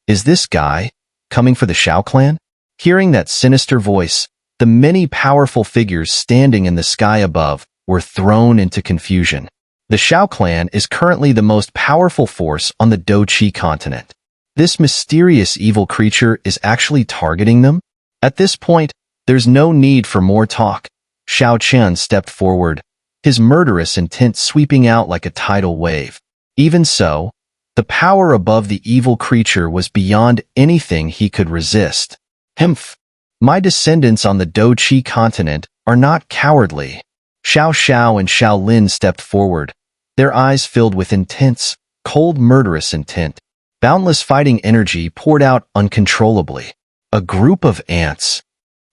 Is this guy coming for the Xiao clan? Hearing that sinister voice, the many powerful figures standing in the sky above were thrown into confusion. The Xiao clan is currently the most powerful force on the Doqi continent. This mysterious evil creature is actually targeting them? At this point, there's no need for more talk. Xiao Qian stepped forward, his murderous intent sweeping out like a tidal wave. Even so, the power above the evil creature was beyond anything he could resist. Humph! My descendants on the Doqi continent are not cowardly. Xiao Xiao and Xiao Lin stepped forward, their eyes filled with intense, cold murderous intent. Boundless fighting energy poured out uncontrollably. A group of ants.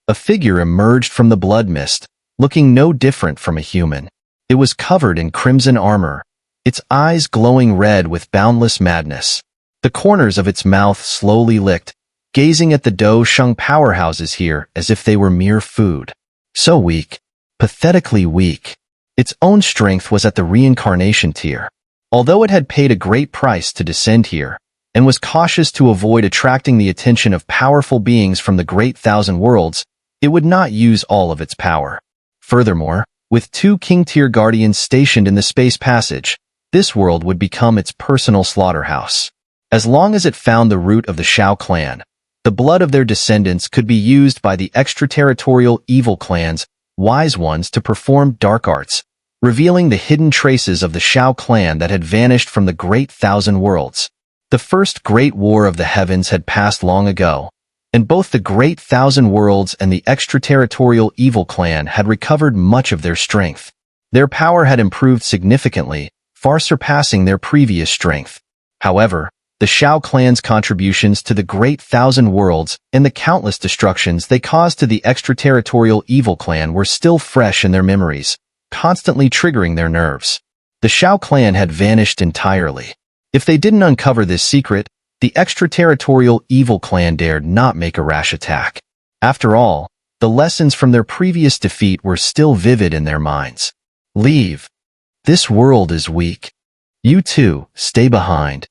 A figure emerged from the blood mist, looking no different from a human. It was covered in crimson armor, its eyes glowing red with boundless madness. The corners of its mouth slowly licked, gazing at the Do Sheng powerhouses here as if they were mere food. So weak, pathetically weak. Its own strength was at the reincarnation tier. Although it had paid a great price to descend here, and was cautious to avoid attracting the attention of powerful beings from the Great Thousand Worlds, it would not use all of its power. Furthermore, with 2 King-tier guardians stationed in the space passage, this world would become its personal slaughterhouse. As long as it found the root of the Xiao clan, the blood of their descendants could be used by the extraterritorial evil clans, wise ones, to perform dark arts, revealing the hidden traces of the Xiao clan that had vanished from the Great Thousand Worlds. The first Great War of the Heavens had passed long ago, and both the Great Thousand Worlds and the extraterritorial evil clan had recovered much of their strength. Their power had improved significantly, far surpassing their previous strength. However, the Xiao clan's contributions to the Great Thousand Worlds and the countless destructions they caused to the extraterritorial evil clan were still fresh in their memories, constantly triggering their nerves. The Xiao clan had vanished entirely. If they didn't uncover this secret, the extraterritorial evil clan dared not make a rash attack. After all, the lessons from their previous defeat were still vivid in their minds. Leave. This world is weak. You too, stay behind.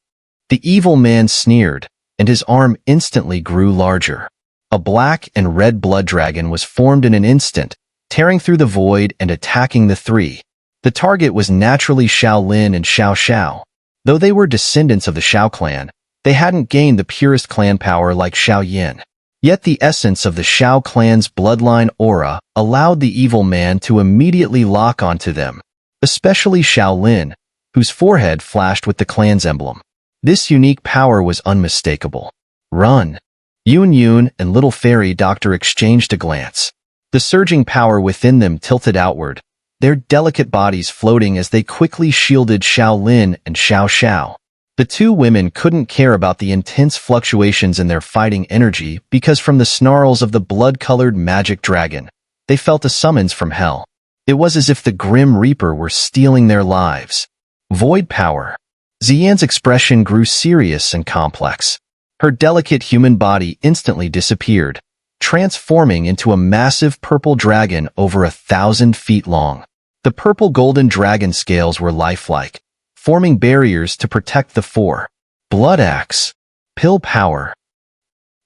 The evil man sneered, and his arm instantly grew larger. A black and red blood dragon was formed in an instant, tearing through the void and attacking the 3. The target was naturally Xiao Lin and Xiao Xiao. Though they were descendants of the Xiao clan, they hadn't gained the purest clan power like Xiao Yin. Yet the essence of the Xiao clan's bloodline aura allowed the evil man to immediately lock onto them, especially Xiao Lin, whose forehead flashed with the clan's emblem. This unique power was unmistakable. Run! Yun Yun and Little Fairy Doctor exchanged a glance. The surging power within them tilted outward, their delicate bodies floating as they quickly shielded Xiao Lin and Xiao Xiao. The 2 women couldn't care about the intense fluctuations in their fighting energy because from the snarls of the blood-colored magic dragon, they felt a summons from hell. It was as if the Grim Reaper were stealing their lives. Void power. Ziyan's expression grew serious and complex. Her delicate human body instantly disappeared, transforming into a massive purple dragon over 1,000 feet long. The purple-golden dragon scales were lifelike, forming barriers to protect the 4. Blood axe. Pill power.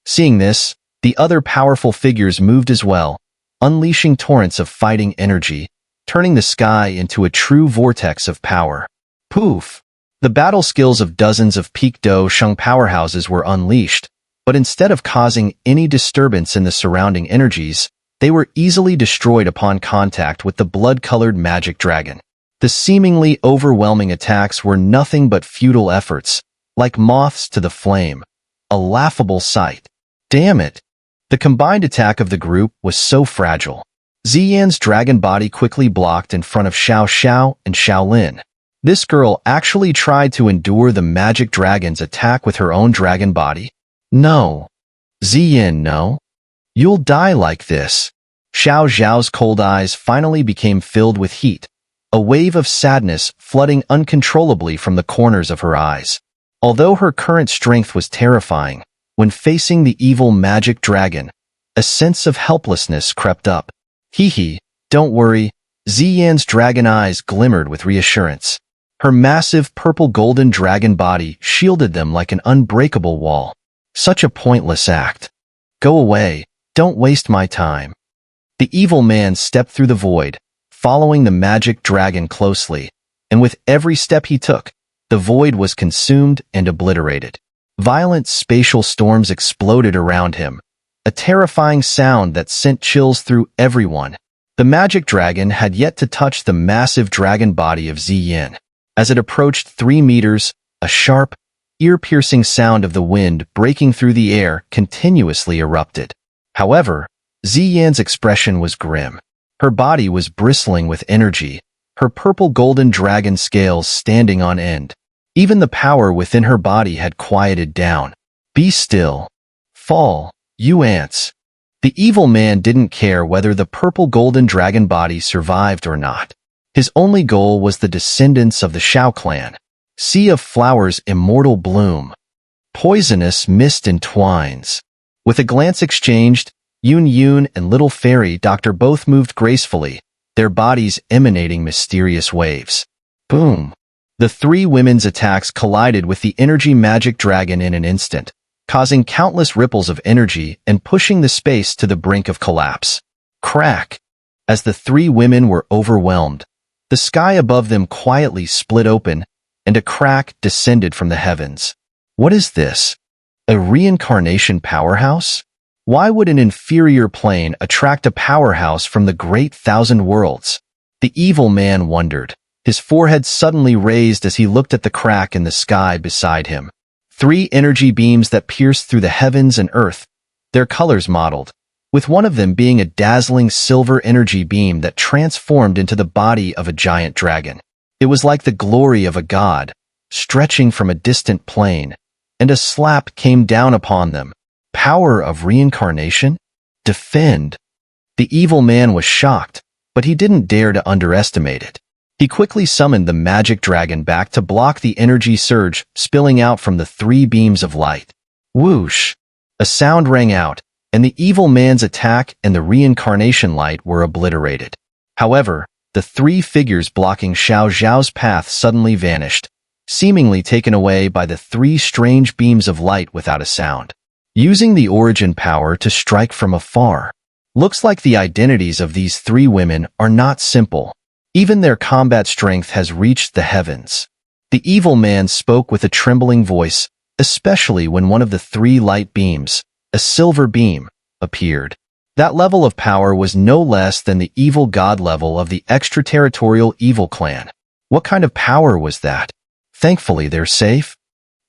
Seeing this, the other powerful figures moved as well, unleashing torrents of fighting energy, turning the sky into a true vortex of power. Poof! The battle skills of dozens of peak Do Sheng powerhouses were unleashed, but instead of causing any disturbance in the surrounding energies, they were easily destroyed upon contact with the blood-colored magic dragon. The seemingly overwhelming attacks were nothing but futile efforts, like moths to the flame. A laughable sight. Damn it! The combined attack of the group was so fragile. Ziyan's dragon body quickly blocked in front of Xiao Xiao and Xiao Lin. This girl actually tried to endure the magic dragon's attack with her own dragon body? No. Ziyan, no. You'll die like this. Xiao Xiao's cold eyes finally became filled with heat, a wave of sadness flooding uncontrollably from the corners of her eyes. Although her current strength was terrifying, when facing the evil magic dragon, a sense of helplessness crept up. Hee, don't worry. Ziyan's dragon eyes glimmered with reassurance. Her massive purple-golden dragon body shielded them like an unbreakable wall. Such a pointless act. Go away, don't waste my time. The evil man stepped through the void, following the magic dragon closely, and with every step he took, the void was consumed and obliterated. Violent spatial storms exploded around him, a terrifying sound that sent chills through everyone. The magic dragon had yet to touch the massive dragon body of Xian. As it approached 3 meters, a sharp, ear-piercing sound of the wind breaking through the air continuously erupted. However, Xian's expression was grim. Her body was bristling with energy, her purple-golden dragon scales standing on end. Even the power within her body had quieted down. Be still. Fall, you ants. The evil man didn't care whether the purple-golden dragon body survived or not. His only goal was the descendants of the Xiao clan. Sea of flowers, immortal bloom. Poisonous mist entwines. With a glance exchanged, Yun and Little Fairy Doctor both moved gracefully, their bodies emanating mysterious waves. Boom! The 3 women's attacks collided with the energy magic dragon in an instant, causing countless ripples of energy and pushing the space to the brink of collapse. Crack! As the 3 women were overwhelmed, the sky above them quietly split open, and a crack descended from the heavens. What is this? A reincarnation powerhouse? Why would an inferior plane attract a powerhouse from the great thousand worlds? The evil man wondered. His forehead suddenly raised as he looked at the crack in the sky beside him. 3 energy beams that pierced through the heavens and earth, their colors mottled, with one of them being a dazzling silver energy beam that transformed into the body of a giant dragon. It was like the glory of a god, stretching from a distant plane, and a slap came down upon them. Power of reincarnation? Defend! The evil man was shocked, but he didn't dare to underestimate it. He quickly summoned the magic dragon back to block the energy surge spilling out from the 3 beams of light. Whoosh! A sound rang out, and the evil man's attack and the reincarnation light were obliterated. However, the 3 figures blocking Xiao Xiao's path suddenly vanished, seemingly taken away by the 3 strange beams of light without a sound. Using the origin power to strike from afar. Looks like the identities of these 3 women are not simple. Even their combat strength has reached the heavens. The evil man spoke with a trembling voice, especially when one of the 3 light beams, a silver beam, appeared. That level of power was no less than the evil god level of the Extraterritorial evil clan. What kind of power was that? Thankfully, they're safe.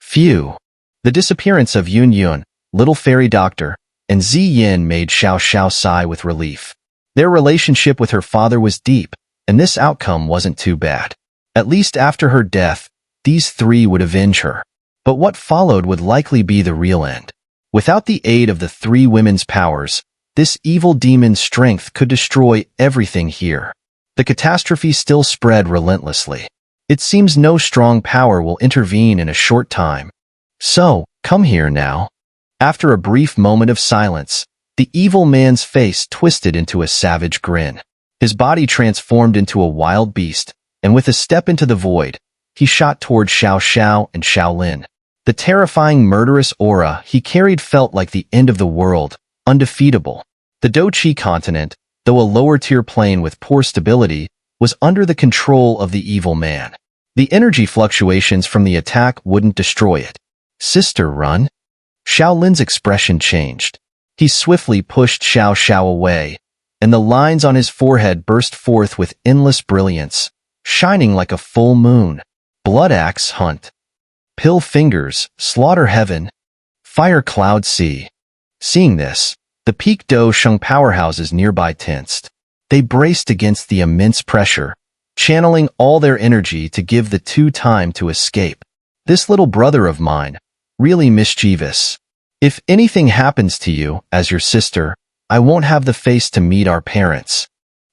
Phew. The disappearance of Yun, Little Fairy Doctor, and Xian made Xiao Xiao sigh with relief. Their relationship with her father was deep, and this outcome wasn't too bad. At least after her death, these 3 would avenge her. But what followed would likely be the real end. Without the aid of the 3 women's powers, this evil demon's strength could destroy everything here. The catastrophe still spread relentlessly. It seems no strong power will intervene in a short time. So, come here now. After a brief moment of silence, the evil man's face twisted into a savage grin. His body transformed into a wild beast, and with a step into the void, he shot toward Xiao Xiao and Shaolin. The terrifying murderous aura he carried felt like the end of the world, undefeatable. The Doqi continent, though a lower-tier plane with poor stability, was under the control of the evil man. The energy fluctuations from the attack wouldn't destroy it. Sister, run! Shaolin's expression changed. He swiftly pushed Xiao Xiao away, and the lines on his forehead burst forth with endless brilliance, shining like a full moon. Blood axe hunt. Pill fingers, slaughter heaven. Fire cloud sea. Seeing this, the Peak Do Sheng powerhouses nearby tensed. They braced against the immense pressure, channeling all their energy to give the 2 time to escape. This little brother of mine, really mischievous. If anything happens to you, as your sister, I won't have the face to meet our parents.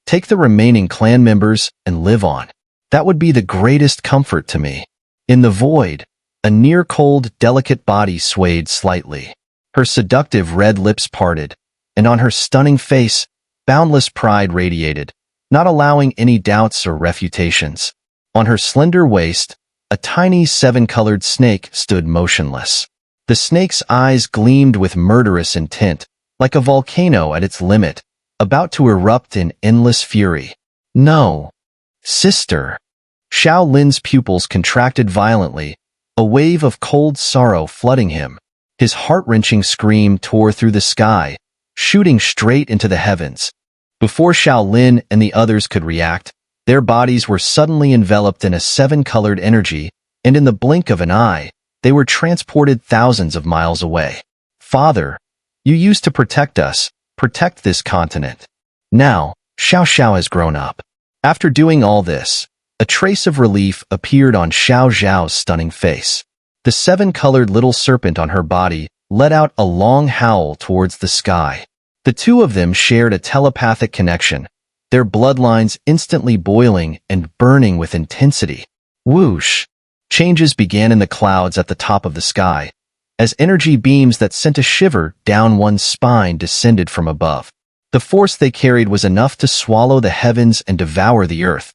Take the remaining clan members and live on. That would be the greatest comfort to me. In the void, a near-cold, delicate body swayed slightly. Her seductive red lips parted, and on her stunning face, boundless pride radiated, not allowing any doubts or refutations. On her slender waist, a tiny 7-colored snake stood motionless. The The snake's eyes gleamed with murderous intent, like a volcano at its limit, about to erupt in endless fury. No, sister. Xiao Lin's pupils contracted violently, a wave of cold sorrow flooding him. His heart-wrenching scream tore through the sky, shooting straight into the heavens. Before Xiao Lin and the others could react, their bodies were suddenly enveloped in a seven-colored energy, and in the blink of an eye, they were transported thousands of miles away. Father, you used to protect us, protect this continent. Now, Xiao Xiao has grown up. After doing all this, a trace of relief appeared on Xiao Xiao's stunning face. The seven-colored little serpent on her body let out a long howl towards the sky. The two of them shared a telepathic connection, their bloodlines instantly boiling and burning with intensity. Whoosh! Changes began in the clouds at the top of the sky, as energy beams that sent a shiver down one's spine descended from above. The force they carried was enough to swallow the heavens and devour the earth.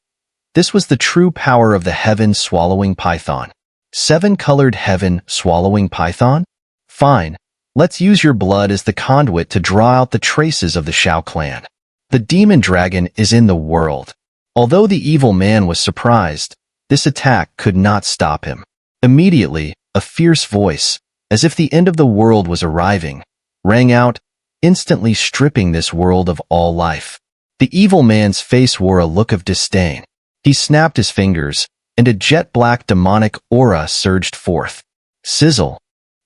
This was the true power of the heaven-swallowing python. Seven-colored heaven-swallowing python? Fine, let's use your blood as the conduit to draw out the traces of the Xiao clan. The demon dragon is in the world. Although the evil man was surprised, this attack could not stop him. Immediately, a fierce voice, as if the end of the world was arriving, rang out, instantly stripping this world of all life. The evil man's face wore a look of disdain. He snapped his fingers, and a jet-black demonic aura surged forth. Sizzle.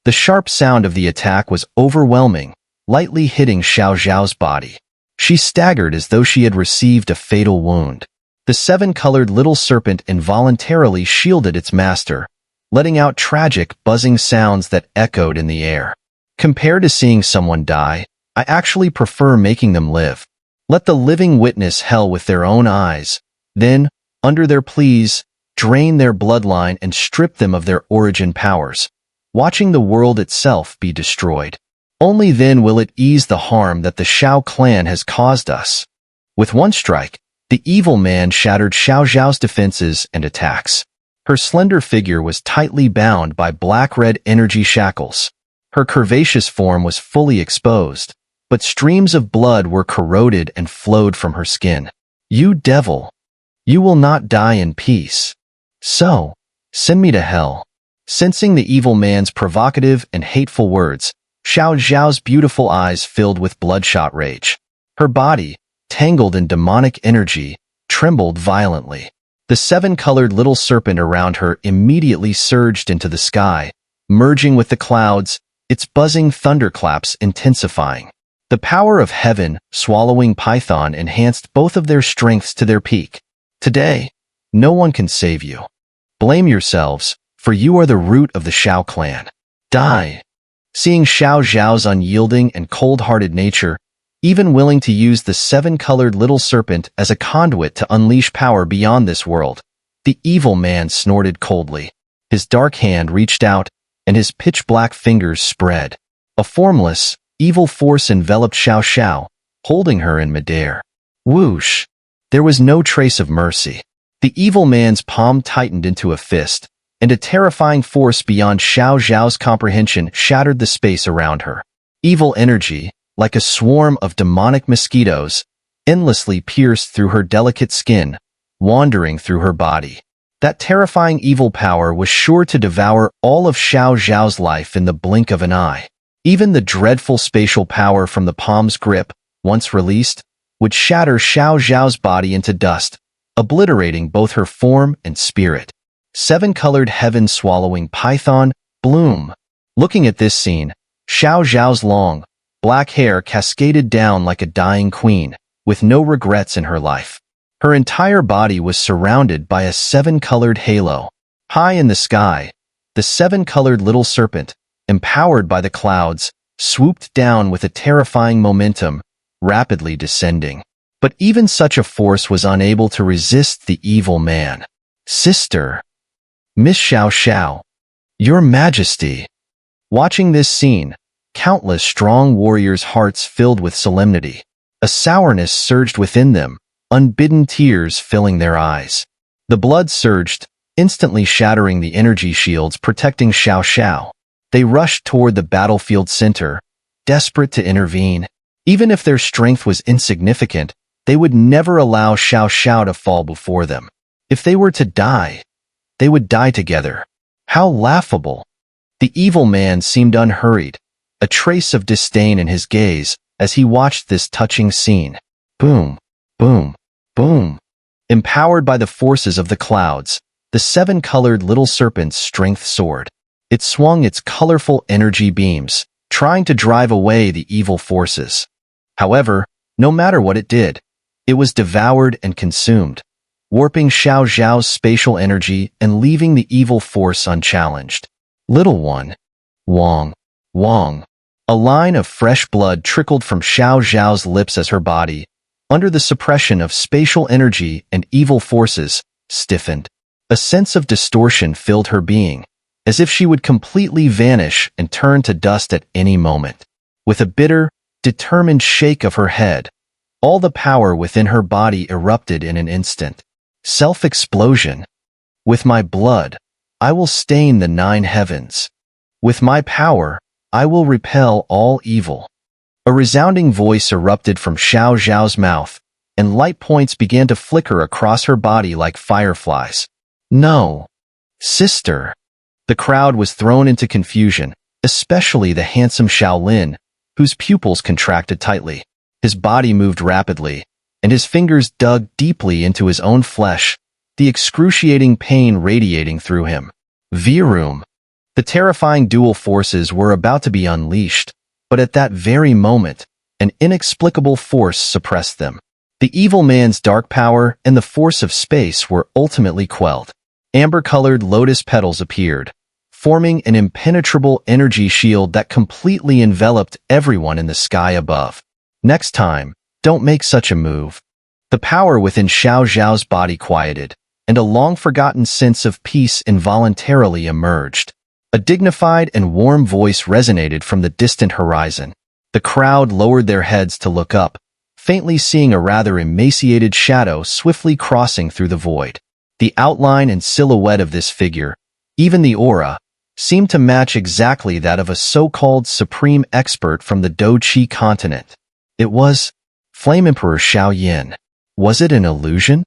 The sharp sound of the attack was overwhelming, lightly hitting Xiao Xiao's body. She staggered as though she had received a fatal wound. The seven-colored little serpent involuntarily shielded its master, letting out tragic, buzzing sounds that echoed in the air. Compared to seeing someone die, I actually prefer making them live. Let the living witness hell with their own eyes, then, under their pleas, drain their bloodline and strip them of their origin powers, watching the world itself be destroyed. Only then will it ease the harm that the Xiao clan has caused us. With one strike, the evil man shattered Xiao Xiao's defenses and attacks. Her slender figure was tightly bound by black-red energy shackles. Her curvaceous form was fully exposed, but streams of blood were corroded and flowed from her skin. You devil! You will not die in peace. So, send me to hell. Sensing the evil man's provocative and hateful words, Xiao Xiao's beautiful eyes filled with bloodshot rage. Her body, tangled in demonic energy, trembled violently. The seven-colored little serpent around her immediately surged into the sky, merging with the clouds, its buzzing thunderclaps intensifying. The power of heaven, swallowing python, enhanced both of their strengths to their peak. Today, no one can save you. Blame yourselves, for you are the root of the Xiao clan. Die. Seeing Xiao Xiao's unyielding and cold-hearted nature, even willing to use the seven-colored little serpent as a conduit to unleash power beyond this world, the evil man snorted coldly. His dark hand reached out, and his pitch-black fingers spread. A formless, evil force enveloped Xiao Xiao, holding her in midair. Whoosh! There was no trace of mercy. The evil man's palm tightened into a fist, and a terrifying force beyond Xiao Xiao's comprehension shattered the space around her. Evil energy, like a swarm of demonic mosquitoes, endlessly pierced through her delicate skin, wandering through her body. That terrifying evil power was sure to devour all of Xiao Xiao's life in the blink of an eye. Even the dreadful spatial power from the palm's grip, once released, would shatter Xiao Xiao's body into dust, obliterating both her form and spirit. Seven-colored heaven-swallowing python, bloom. Looking at this scene, Xiao Xiao's long, black hair cascaded down like a dying queen, with no regrets in her life. Her entire body was surrounded by a seven-colored halo. High in the sky, the seven-colored little serpent, empowered by the clouds, swooped down with a terrifying momentum, rapidly descending. But even such a force was unable to resist the evil man. Sister! Miss Xiao Xiao! Your Majesty! Watching this scene, countless strong warriors' hearts filled with solemnity. A sourness surged within them, unbidden tears filling their eyes. The blood surged, instantly shattering the energy shields protecting Xiao Xiao. They rushed toward the battlefield center, desperate to intervene. Even if their strength was insignificant, they would never allow Xiao Xiao to fall before them. If they were to die, they would die together. How laughable! The evil man seemed unhurried, a trace of disdain in his gaze as he watched this touching scene. Boom, boom, boom. Empowered by the forces of the clouds, the seven-colored little serpent's strength soared. It swung its colorful energy beams, trying to drive away the evil forces. However, no matter what it did, it was devoured and consumed, warping Xiao Xiao's spatial energy and leaving the evil force unchallenged. Little one. Wong. Wong. A line of fresh blood trickled from Xiao Xiao's lips as her body, under the suppression of spatial energy and evil forces, stiffened. A sense of distortion filled her being, as if she would completely vanish and turn to dust at any moment. With a bitter, determined shake of her head, all the power within her body erupted in an instant. Self-explosion. With my blood, I will stain the 9 heavens. With my power, I will repel all evil. A resounding voice erupted from Xiao Xiao's mouth, and light points began to flicker across her body like fireflies. No. Sister. The crowd was thrown into confusion, especially the handsome Shaolin, whose pupils contracted tightly. His body moved rapidly, and his fingers dug deeply into his own flesh, the excruciating pain radiating through him. Virum. The terrifying dual forces were about to be unleashed, but at that very moment, an inexplicable force suppressed them. The evil man's dark power and the force of space were ultimately quelled. Amber-colored lotus petals appeared, forming an impenetrable energy shield that completely enveloped everyone in the sky above. Next time, don't make such a move. The power within Xiao Xiao's body quieted, and a long-forgotten sense of peace involuntarily emerged. A dignified and warm voice resonated from the distant horizon. The crowd lowered their heads to look up, faintly seeing a rather emaciated shadow swiftly crossing through the void. The outline and silhouette of this figure, even the aura, seemed to match exactly that of a so-called supreme expert from the Do-Chi continent. It was Flame Emperor Xiao Yin. Was it an illusion?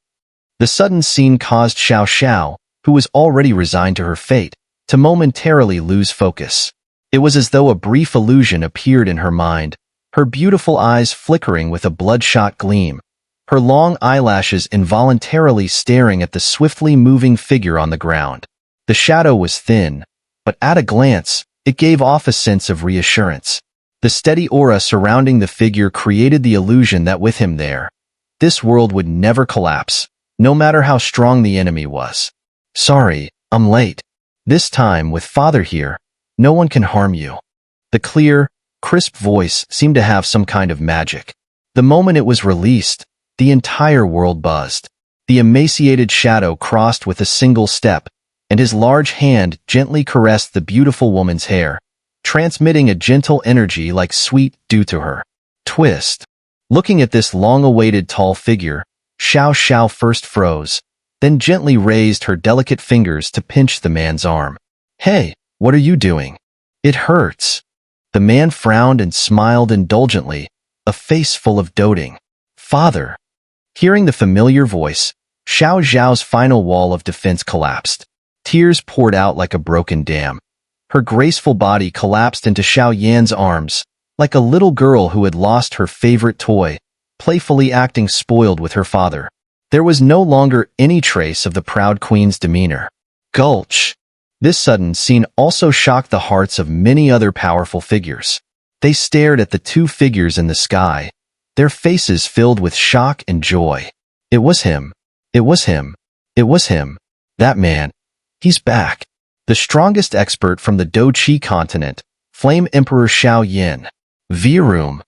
The sudden scene caused Xiao Xiao, who was already resigned to her fate, to momentarily lose focus. It was as though a brief illusion appeared in her mind, her beautiful eyes flickering with a bloodshot gleam, her long eyelashes involuntarily staring at the swiftly moving figure on the ground. The shadow was thin, but at a glance, it gave off a sense of reassurance. The steady aura surrounding the figure created the illusion that with him there, this world would never collapse, no matter how strong the enemy was. Sorry, I'm late. This time, with Father here, no one can harm you. The clear, crisp voice seemed to have some kind of magic. The moment it was released, the entire world buzzed. The emaciated shadow crossed with a single step, and his large hand gently caressed the beautiful woman's hair, transmitting a gentle energy like sweet dew to her. Twist. Looking at this long-awaited tall figure, Xiao Xiao first froze, then gently raised her delicate fingers to pinch the man's arm. Hey, what are you doing? It hurts. The man frowned and smiled indulgently, a face full of doting. Father. Hearing the familiar voice, Xiao Xiao's final wall of defense collapsed. Tears poured out like a broken dam. Her graceful body collapsed into Xiao Yan's arms, like a little girl who had lost her favorite toy, playfully acting spoiled with her father. There was no longer any trace of the proud queen's demeanor. Gulch. This sudden scene also shocked the hearts of many other powerful figures. They stared at the two figures in the sky, their faces filled with shock and joy. It was him. It was him. It was him. That man. He's back. The strongest expert from the Do-Chi continent, Flame Emperor Xiao Yin. Virum.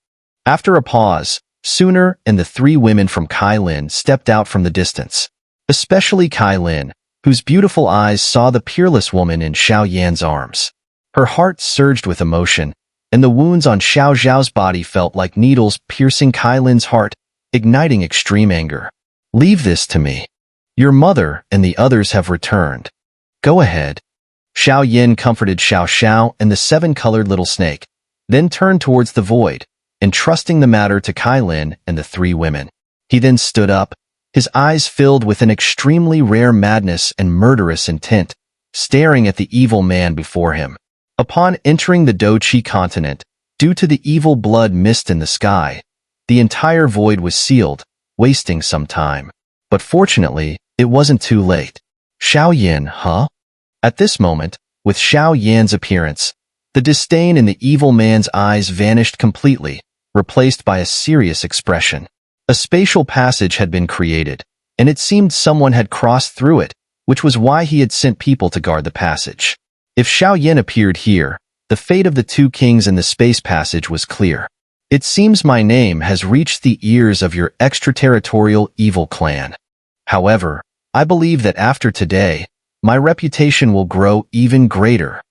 After a pause, Xun'er and the 3 women from Kailin stepped out from the distance. Especially Kailin, whose beautiful eyes saw the peerless woman in Xiao Yan's arms. Her heart surged with emotion, and the wounds on Xiao Xiao's body felt like needles piercing Kailin's heart, igniting extreme anger. Leave this to me. Your mother and the others have returned. Go ahead. Xiao Yin comforted Xiao Xiao and the seven-colored little snake, then turned towards the void, entrusting the matter to Kai Lin and the three women. He then stood up, his eyes filled with an extremely rare madness and murderous intent, staring at the evil man before him. Upon entering the Doqi continent, due to the evil blood mist in the sky, the entire void was sealed, wasting some time. But fortunately, it wasn't too late. Xiao Yin, huh? At this moment, with Xiao Yan's appearance, the disdain in the evil man's eyes vanished completely, replaced by a serious expression. A spatial passage had been created, and it seemed someone had crossed through it, which was why he had sent people to guard the passage. If Xiao Yin appeared here, the fate of the two kings in the space passage was clear. It seems my name has reached the ears of your extraterritorial evil clan. However, I believe that after today, my reputation will grow even greater.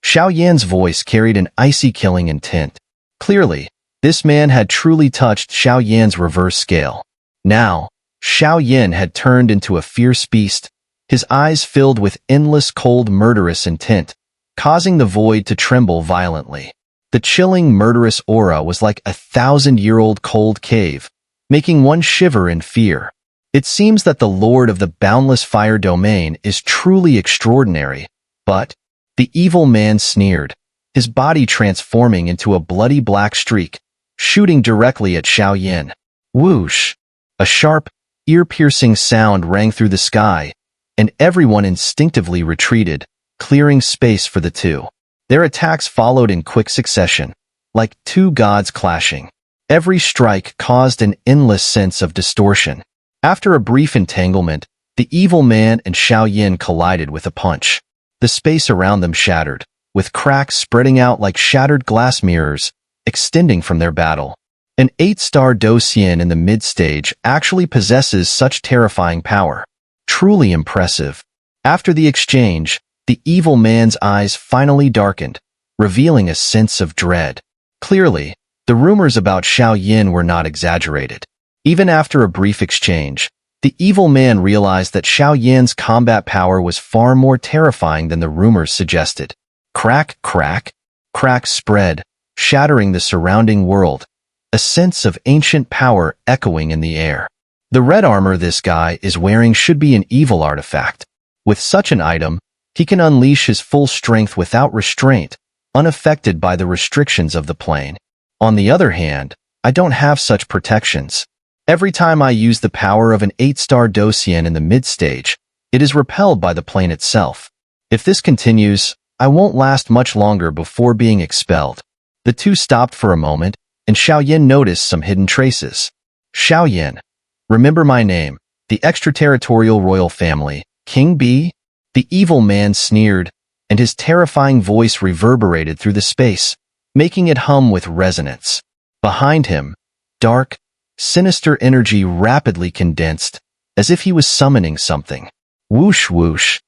Xiao Yan's voice carried an icy killing intent. Clearly, this man had truly touched Xiao Yan's reverse scale. Now, Xiao Yan had turned into a fierce beast, his eyes filled with endless cold murderous intent, causing the void to tremble violently. The chilling murderous aura was like a 1,000-year-old cold cave, making one shiver in fear. It seems that the Lord of the Boundless Fire Domain is truly extraordinary, but the evil man sneered, his body transforming into a bloody black streak, shooting directly at Xiao Yan. Whoosh! A sharp, ear-piercing sound rang through the sky, and everyone instinctively retreated, clearing space for the two. Their attacks followed in quick succession, like two gods clashing. Every strike caused an endless sense of distortion. After a brief entanglement, the evil man and Xiao Yan collided with a punch. The space around them shattered, with cracks spreading out like shattered glass mirrors, extending from their battle. An 8-star Docian in the mid-stage actually possesses such terrifying power. Truly impressive. After the exchange, the evil man's eyes finally darkened, revealing a sense of dread. Clearly, the rumors about Xiao Yan were not exaggerated. Even after a brief exchange, the evil man realized that Xiao Yan's combat power was far more terrifying than the rumors suggested. Crack, crack, cracks spread, shattering the surrounding world, a sense of ancient power echoing in the air. The red armor this guy is wearing should be an evil artifact. With such an item, he can unleash his full strength without restraint, unaffected by the restrictions of the plane. On the other hand, I don't have such protections. Every time I use the power of an 8-star Docian in the mid-stage, it is repelled by the plane itself. If this continues, I won't last much longer before being expelled. The two stopped for a moment, and Xiao Yan noticed some hidden traces. Xiao Yan, remember my name, the Extraterritorial Royal Family, King B? The evil man sneered, and his terrifying voice reverberated through the space, making it hum with resonance. Behind him, dark, sinister energy rapidly condensed, as if he was summoning something. Whoosh whoosh.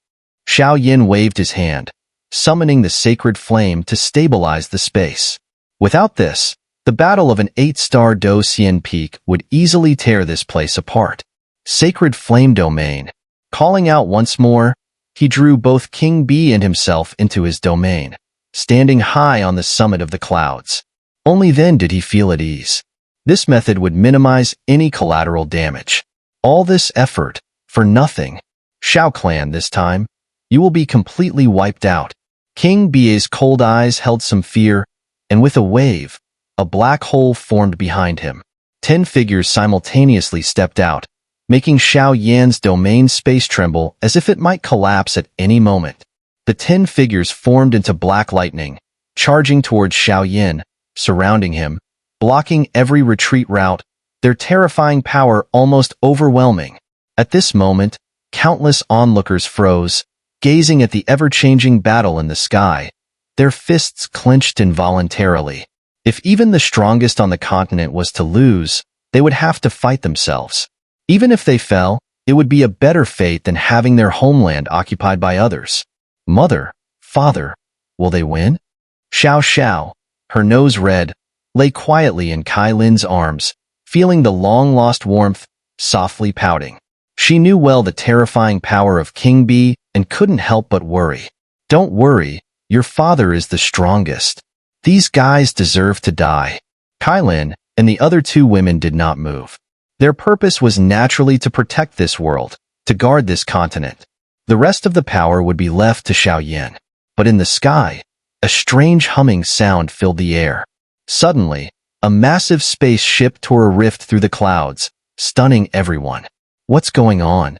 Xiao Yan waved his hand, summoning the sacred flame to stabilize the space. Without this, the battle of an 8-star Docian peak would easily tear this place apart. Sacred flame domain. Calling out once more, he drew both King B and himself into his domain, standing high on the summit of the clouds. Only then did he feel at ease. This method would minimize any collateral damage. All this effort, for nothing. Xiao Clan this time, you will be completely wiped out. King Ba's cold eyes held some fear, and with a wave, a black hole formed behind him. 10 figures simultaneously stepped out, making Xiao Yan's domain space tremble as if it might collapse at any moment. The 10 figures formed into black lightning, charging towards Xiao Yan, surrounding him, blocking every retreat route, their terrifying power almost overwhelming. At this moment, countless onlookers froze, gazing at the ever-changing battle in the sky, their fists clenched involuntarily. If even the strongest on the continent was to lose, they would have to fight themselves. Even if they fell, it would be a better fate than having their homeland occupied by others. Mother, father, will they win? Xiao Xiao, her nose red, lay quietly in Kai Lin's arms, feeling the long-lost warmth, softly pouting. She knew well the terrifying power of King B and couldn't help but worry. Don't worry, your father is the strongest. These guys deserve to die. Kailin and the other two women did not move. Their purpose was naturally to protect this world, to guard this continent. The rest of the power would be left to Xiao Yin. But in the sky, a strange humming sound filled the air. Suddenly, a massive space ship tore a rift through the clouds, stunning everyone. What's going on?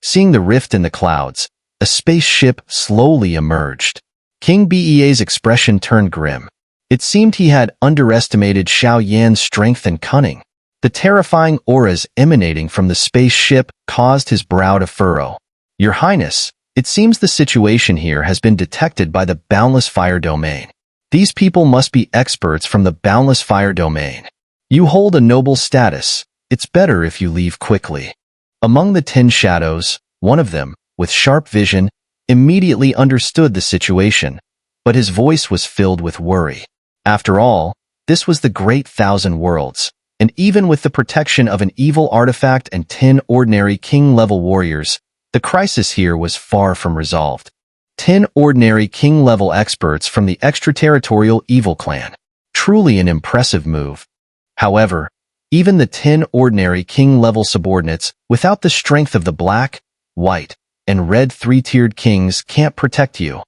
Seeing the rift in the clouds, a spaceship slowly emerged. King Be's expression turned grim. It seemed he had underestimated Xiao Yan's strength and cunning. The terrifying auras emanating from the spaceship caused his brow to furrow. Your Highness, it seems the situation here has been detected by the Boundless Fire Domain. These people must be experts from the Boundless Fire Domain. You hold a noble status. It's better if you leave quickly. Among the 10 shadows, one of them, with sharp vision, immediately understood the situation, but his voice was filled with worry. After all, this was the Great Thousand Worlds, and even with the protection of an evil artifact and 10 ordinary king-level warriors, the crisis here was far from resolved. 10 ordinary king-level experts from the Extraterritorial Evil Clan. Truly an impressive move. However, even the 10 ordinary king-level subordinates, without the strength of the black, white, and red three-tiered kings can't protect you.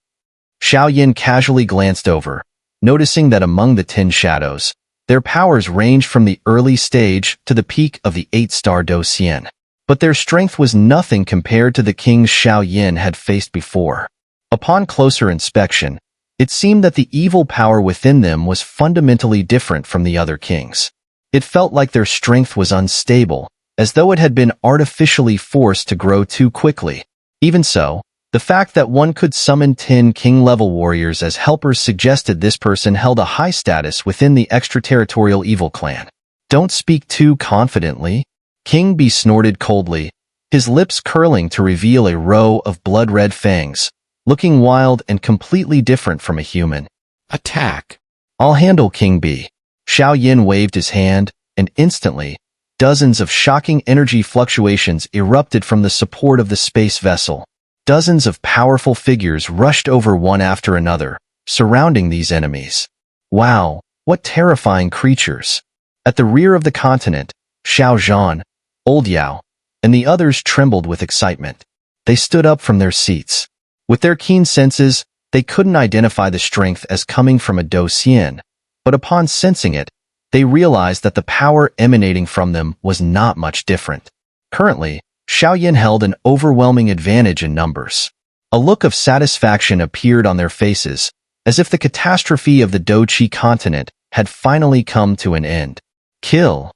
Xiao Yin casually glanced over, noticing that among the 10 shadows, their powers ranged from the early stage to the peak of the 8-star Do Xian. But their strength was nothing compared to the kings Xiao Yin had faced before. Upon closer inspection, it seemed that the evil power within them was fundamentally different from the other kings. It felt like their strength was unstable, as though it had been artificially forced to grow too quickly. Even so, the fact that one could summon 10 king-level warriors as helpers suggested this person held a high status within the Extraterritorial Evil Clan. Don't speak too confidently. King B snorted coldly, his lips curling to reveal a row of blood-red fangs, looking wild and completely different from a human. Attack! I'll handle King B. Xiao Yin waved his hand, and instantly, dozens of shocking energy fluctuations erupted from the support of the space vessel. Dozens of powerful figures rushed over one after another, surrounding these enemies. Wow, what terrifying creatures! At the rear of the continent, Xiao Zhan, Old Yao, and the others trembled with excitement. They stood up from their seats. With their keen senses, they couldn't identify the strength as coming from a Do Xian, but upon sensing it, they realized that the power emanating from them was not much different. Currently, Xiao Yin held an overwhelming advantage in numbers. A look of satisfaction appeared on their faces, as if the catastrophe of the Do Qi continent had finally come to an end. Kill.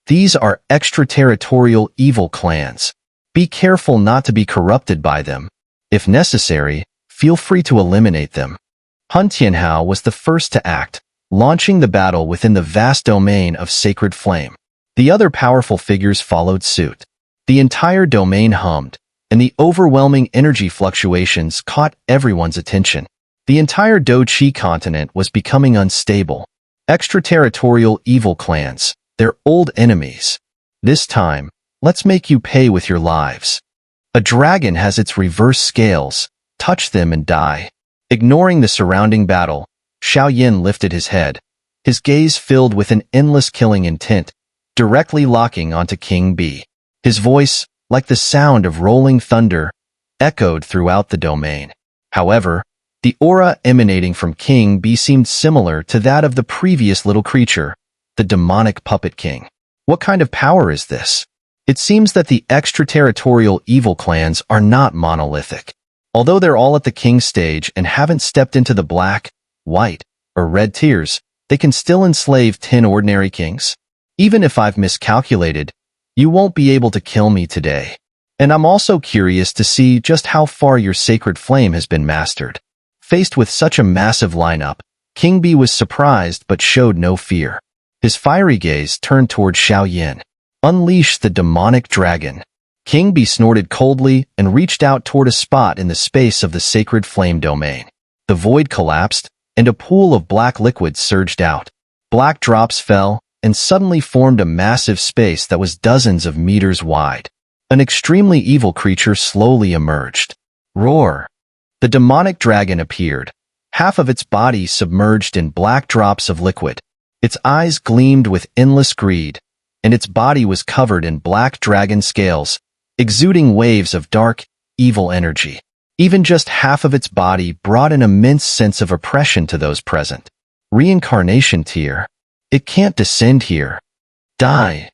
These are extraterritorial evil clans. Be careful not to be corrupted by them. If necessary, feel free to eliminate them. Hun Tianhao was the first to act, launching the battle within the vast domain of sacred flame. The other powerful figures followed suit. The entire domain hummed, and the overwhelming energy fluctuations caught everyone's attention. The entire Do Qi continent was becoming unstable. Extraterritorial evil clans, their old enemies. This time, let's make you pay with your lives. A dragon has its reverse scales. Touch them and die. Ignoring the surrounding battle, Xiao Yin lifted his head, his gaze filled with an endless killing intent, directly locking onto King B. His voice, like the sound of rolling thunder, echoed throughout the domain. However, the aura emanating from King B seemed similar to that of the previous little creature, the demonic puppet king. What kind of power is this? It seems that the extraterritorial evil clans are not monolithic. Although they're all at the king stage and haven't stepped into the black, white, or red tiers, they can still enslave 10 ordinary kings. Even if I've miscalculated, you won't be able to kill me today. And I'm also curious to see just how far your sacred flame has been mastered. Faced with such a massive lineup, King B was surprised but showed no fear. His fiery gaze turned toward Xiao Yin. Unleash the demonic dragon. King B snorted coldly and reached out toward a spot in the space of the sacred flame domain. The void collapsed, and a pool of black liquid surged out. Black drops fell, and suddenly formed a massive space that was dozens of meters wide. An extremely evil creature slowly emerged. Roar. The demonic dragon appeared, half of its body submerged in black drops of liquid. Its eyes gleamed with endless greed, and its body was covered in black dragon scales, exuding waves of dark, evil energy. Even just half of its body brought an immense sense of oppression to those present. Reincarnation tier. It can't descend here. Die.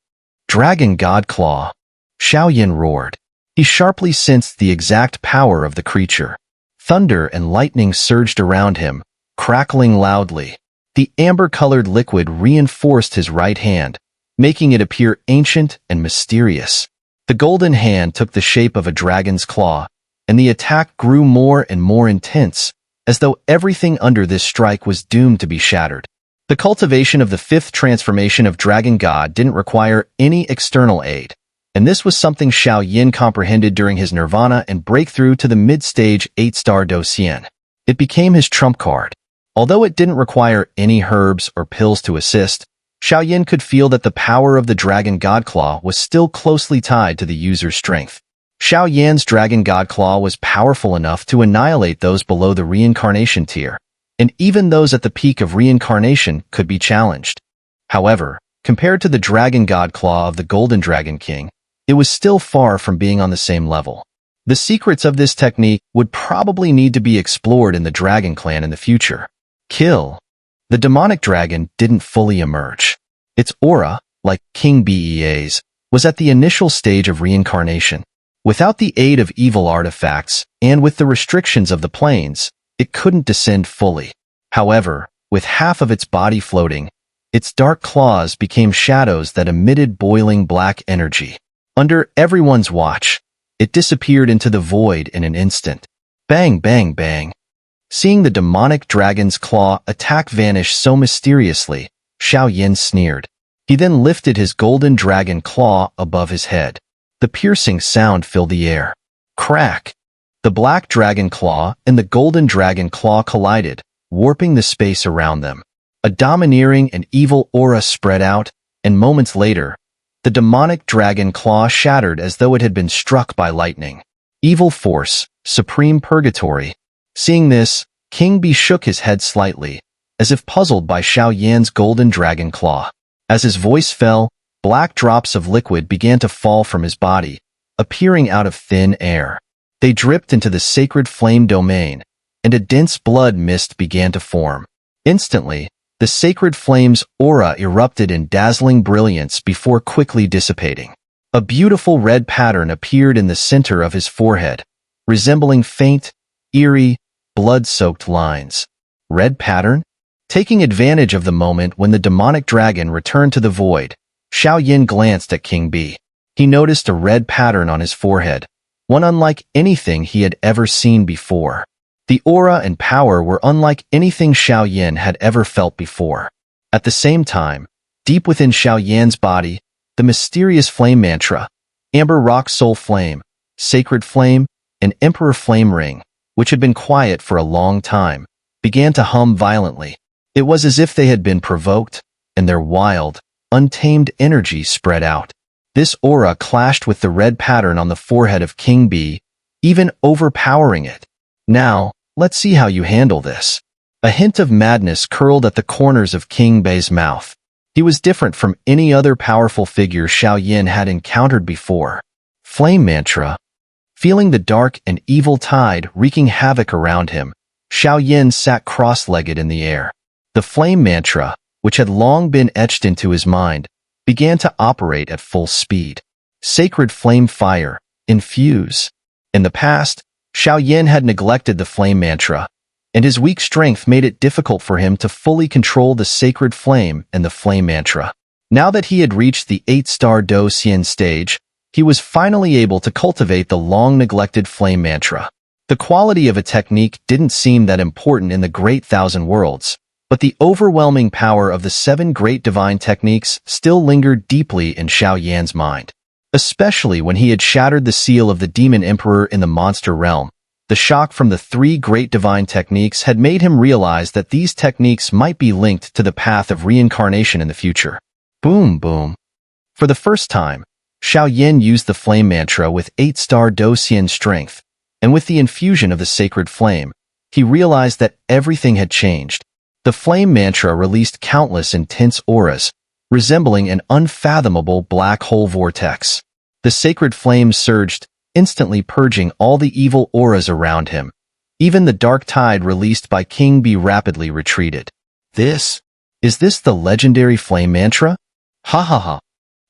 Dragon God Claw. Xiao roared. He sharply sensed the exact power of the creature. Thunder and lightning surged around him, crackling loudly. The amber-colored liquid reinforced his right hand, making it appear ancient and mysterious. The golden hand took the shape of a dragon's claw, and the attack grew more and more intense, as though everything under this strike was doomed to be shattered. The cultivation of the fifth transformation of Dragon God didn't require any external aid, and this was something Xiao comprehended during his nirvana and breakthrough to the mid-stage 8-star Douxian. It became his trump card. Although it didn't require any herbs or pills to assist, Xiao could feel that the power of the Dragon God Claw was still closely tied to the user's strength. Xiao Dragon God Claw was powerful enough to annihilate those below the reincarnation tier, and even those at the peak of reincarnation could be challenged. However, compared to the Dragon God Claw of the Golden Dragon King, it was still far from being on the same level. The secrets of this technique would probably need to be explored in the Dragon Clan in the future. Kill. The demonic dragon didn't fully emerge. Its aura, like King Bea's, was at the initial stage of reincarnation. Without the aid of evil artifacts, and with the restrictions of the planes, it couldn't descend fully. However, with half of its body floating, its dark claws became shadows that emitted boiling black energy. Under everyone's watch, it disappeared into the void in an instant. Bang, bang, bang. Seeing the demonic dragon's claw attack vanish so mysteriously, Xiao sneered. He then lifted his golden dragon claw above his head. The piercing sound filled the air. Crack! The black dragon claw and the golden dragon claw collided, warping the space around them. A domineering and evil aura spread out, and moments later, the demonic dragon claw shattered as though it had been struck by lightning. Evil force, supreme purgatory. Seeing this, King Bee shook his head slightly, as if puzzled by Xiao golden dragon claw. As his voice fell, black drops of liquid began to fall from his body, appearing out of thin air. They dripped into the sacred flame domain, and a dense blood mist began to form. Instantly, the sacred flame's aura erupted in dazzling brilliance before quickly dissipating. A beautiful red pattern appeared in the center of his forehead, resembling faint, eerie, blood-soaked lines. Red pattern? Taking advantage of the moment when the demonic dragon returned to the void, Xiao glanced at King Bee. He noticed a red pattern on his forehead, one unlike anything he had ever seen before. The aura and power were unlike anything Xiao had ever felt before. At the same time, deep within Xiao body, the mysterious flame mantra, Amber Rock Soul Flame, Sacred Flame, and Emperor Flame Ring, which had been quiet for a long time, began to hum violently. It was as if they had been provoked, and their wild, untamed energy spread out. This aura clashed with the red pattern on the forehead of King Bee, even overpowering it. Now, let's see how you handle this. A hint of madness curled at the corners of King Bee's mouth. He was different from any other powerful figure Xiao had encountered before. Flame mantra. Feeling the dark and evil tide wreaking havoc around him, Xiao sat cross-legged in the air. The flame mantra, which had long been etched into his mind, began to operate at full speed. Sacred flame fire, infuse. In the past, Xiao had neglected the flame mantra, and his weak strength made it difficult for him to fully control the sacred flame and the flame mantra. Now that he had reached the 8-star Douxian stage, he was finally able to cultivate the long-neglected flame mantra. The quality of a technique didn't seem that important in the Great Thousand Worlds, but the overwhelming power of the 7 great divine techniques still lingered deeply in Xiao mind. Especially when he had shattered the seal of the Demon Emperor in the monster realm. The shock from the 3 great divine techniques had made him realize that these techniques might be linked to the path of reincarnation in the future. Boom, boom. For the first time, Xiao used the flame mantra with 8-star Douxian strength, and with the infusion of the sacred flame, he realized that everything had changed. The flame mantra released countless intense auras, resembling an unfathomable black hole vortex. The sacred flame surged, instantly purging all the evil auras around him. Even the dark tide released by King Bee rapidly retreated. Is this the legendary flame mantra? Ha ha ha.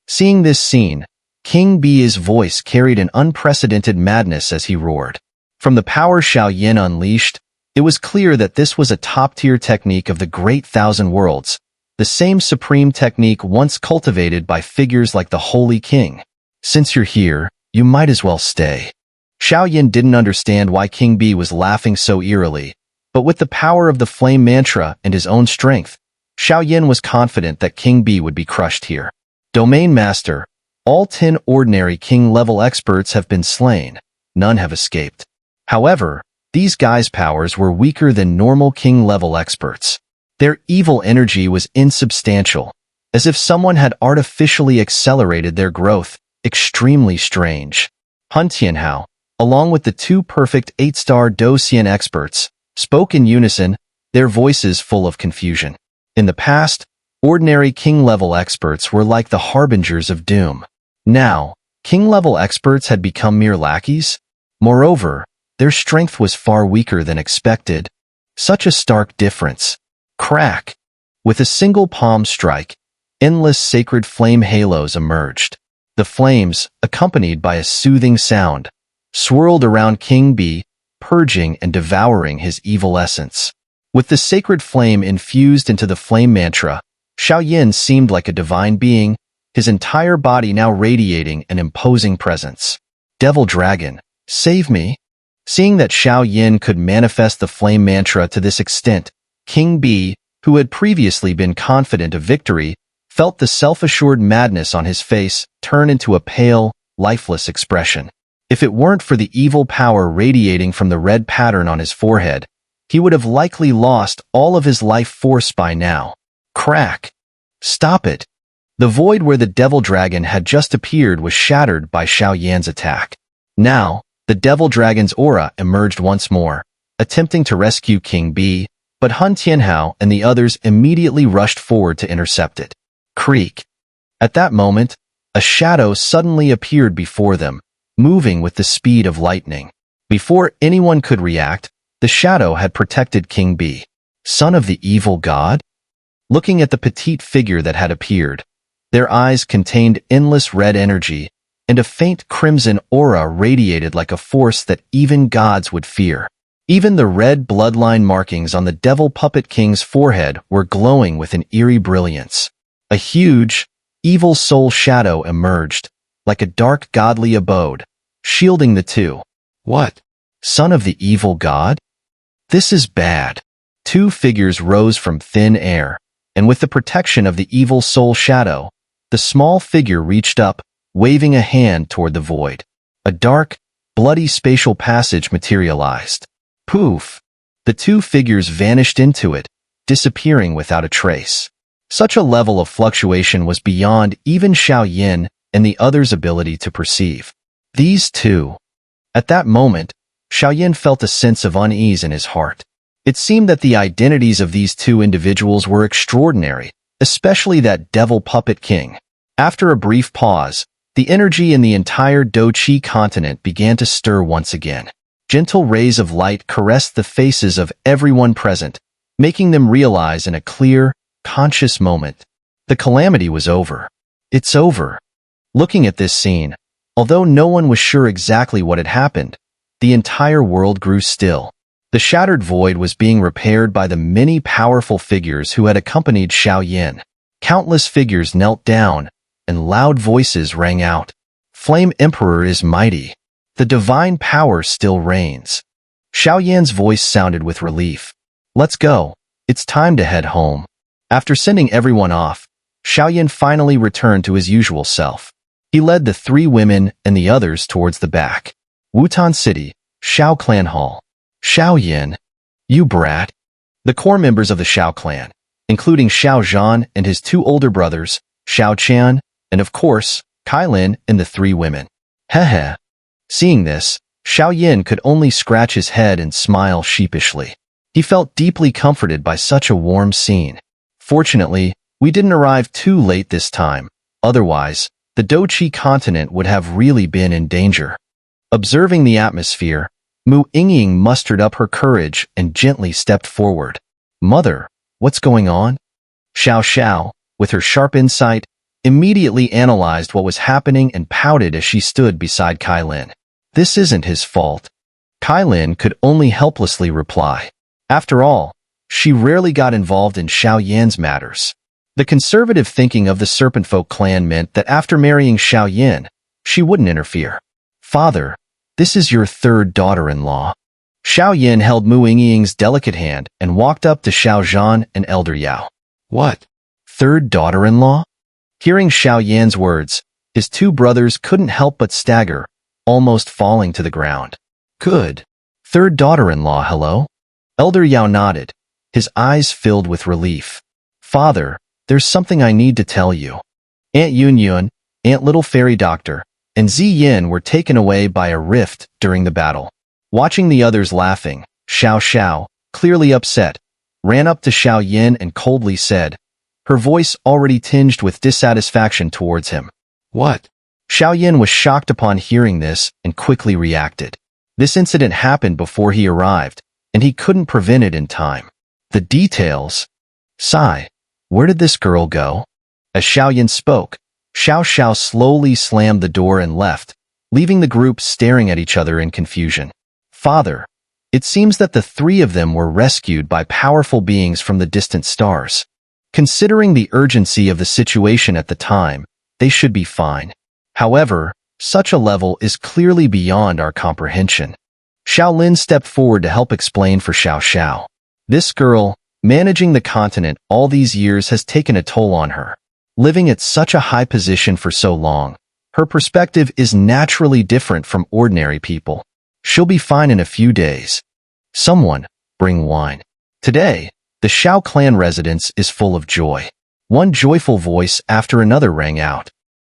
Seeing this scene, King Bee's voice carried an unprecedented madness as he roared. From the power Xiao unleashed, it was clear that this was a top-tier technique of the Great Thousand Worlds, the same supreme technique once cultivated by figures like the Holy King. Since you're here, you might as well stay. Xiao didn't understand why King Bee was laughing so eerily, but with the power of the flame mantra and his own strength, Xiao was confident that King Bee would be crushed here. Domain Master, all 10 ordinary king-level experts have been slain. None have escaped. However, these guys' powers were weaker than normal king-level experts. Their evil energy was insubstantial, as if someone had artificially accelerated their growth. Extremely strange. Han Tianhao, along with the 2 perfect 8-star Douxian experts, spoke in unison, their voices full of confusion. In the past, ordinary king-level experts were like the harbingers of doom. Now, king-level experts had become mere lackeys. Moreover, their strength was far weaker than expected. Such a stark difference. Crack! With a single palm strike, endless sacred flame halos emerged. The flames, accompanied by a soothing sound, swirled around King Bee, purging and devouring his evil essence. With the sacred flame infused into the flame mantra, Xiao seemed like a divine being, his entire body now radiating an imposing presence. Devil Dragon, save me! Seeing that Xiao could manifest the flame mantra to this extent, King Bee, who had previously been confident of victory, felt the self-assured madness on his face turn into a pale, lifeless expression. If it weren't for the evil power radiating from the red pattern on his forehead, he would have likely lost all of his life force by now. Crack! Stop it! The void where the Devil Dragon had just appeared was shattered by Xiao attack. Now, the Devil Dragon's aura emerged once more, attempting to rescue King Bee, but Han Tianhao and the others immediately rushed forward to intercept it. Creak! At that moment, a shadow suddenly appeared before them, moving with the speed of lightning. Before anyone could react, the shadow had protected King Bee. Son of the evil god? Looking at the petite figure that had appeared, their eyes contained endless red energy, and a faint crimson aura radiated like a force that even gods would fear. Even the red bloodline markings on the Devil Puppet King's forehead were glowing with an eerie brilliance. A huge, evil soul shadow emerged, like a dark godly abode, shielding the two. What? Son of the evil god? This is bad. 2 figures rose from thin air, and with the protection of the evil soul shadow, the small figure reached up, waving a hand toward the void. A dark, bloody spatial passage materialized. Poof! The 2 figures vanished into it, disappearing without a trace. Such a level of fluctuation was beyond even Xiao and the others' ability to perceive. These 2. At that moment, Xiao felt a sense of unease in his heart. It seemed that the identities of these 2 individuals were extraordinary, especially that Devil Puppet King. After a brief pause, the energy in the entire Douqi continent began to stir once again. Gentle rays of light caressed the faces of everyone present, making them realize in a clear, conscious moment. The calamity was over. It's over. Looking at this scene, although no one was sure exactly what had happened, the entire world grew still. The shattered void was being repaired by the many powerful figures who had accompanied Xiao. Countless figures knelt down, and loud voices rang out. Flame Emperor is mighty. The divine power still reigns. Xiao voice sounded with relief. Let's go. It's time to head home. After sending everyone off, Xiao finally returned to his usual self. He led the 3 women and the others towards the back. Wutan City, Xiao Clan Hall. Xiao, you brat. The core members of the Xiao clan, including Xiao Zhan and his 2 older brothers, Xiao Qian, and of course, Kailin and the 3 women. Hehe. Seeing this, Xiao Yin could only scratch his head and smile sheepishly. He felt deeply comforted by such a warm scene. Fortunately, we didn't arrive too late this time. Otherwise, the Doqi continent would have really been in danger. Observing the atmosphere, Mu Yingying mustered up her courage and gently stepped forward. Mother, what's going on? Xiao Xiao, with her sharp insight, immediately analyzed what was happening and pouted as she stood beside Kai Lin. This isn't his fault. Kai Lin could only helplessly reply. After all, she rarely got involved in Xiao Yan's matters. The conservative thinking of the Serpentfolk clan meant that after marrying Xiao Yan, she wouldn't interfere. Father, this is your third daughter-in-law. Xiao Yan held Mu Yingying's delicate hand and walked up to Xiao Zhan and Elder Yao. What? Third daughter-in-law? Hearing Xiao Yan's words, his two brothers couldn't help but stagger, almost falling to the ground. Good. Third daughter-in-law, hello? Elder Yao nodded, his eyes filled with relief. Father, there's something I need to tell you. Aunt Yunyun, Aunt Little Fairy Doctor, and Zi Yin were taken away by a rift during the battle. Watching the others laughing, Xiao Xiao, clearly upset, ran up to Xiao Yin and coldly said, her voice already tinged with dissatisfaction towards him. What? Xiao Yin was shocked upon hearing this and quickly reacted. This incident happened before he arrived, and he couldn't prevent it in time. The details. Sigh. Where did this girl go? As Xiao Yin spoke, Xiao Xiao slowly slammed the door and left, leaving the group staring at each other in confusion. Father, it seems that the three of them were rescued by powerful beings from the distant stars. Considering the urgency of the situation at the time, they should be fine. However, such a level is clearly beyond our comprehension. Xiao Lin stepped forward to help explain for Xiao Xiao. This girl, managing the continent all these years, has taken a toll on her. Living at such a high position for so long, her perspective is naturally different from ordinary people. She'll be fine in a few days. Someone, bring wine. Today, the Xiao clan residence is full of joy. One joyful voice after another rang out.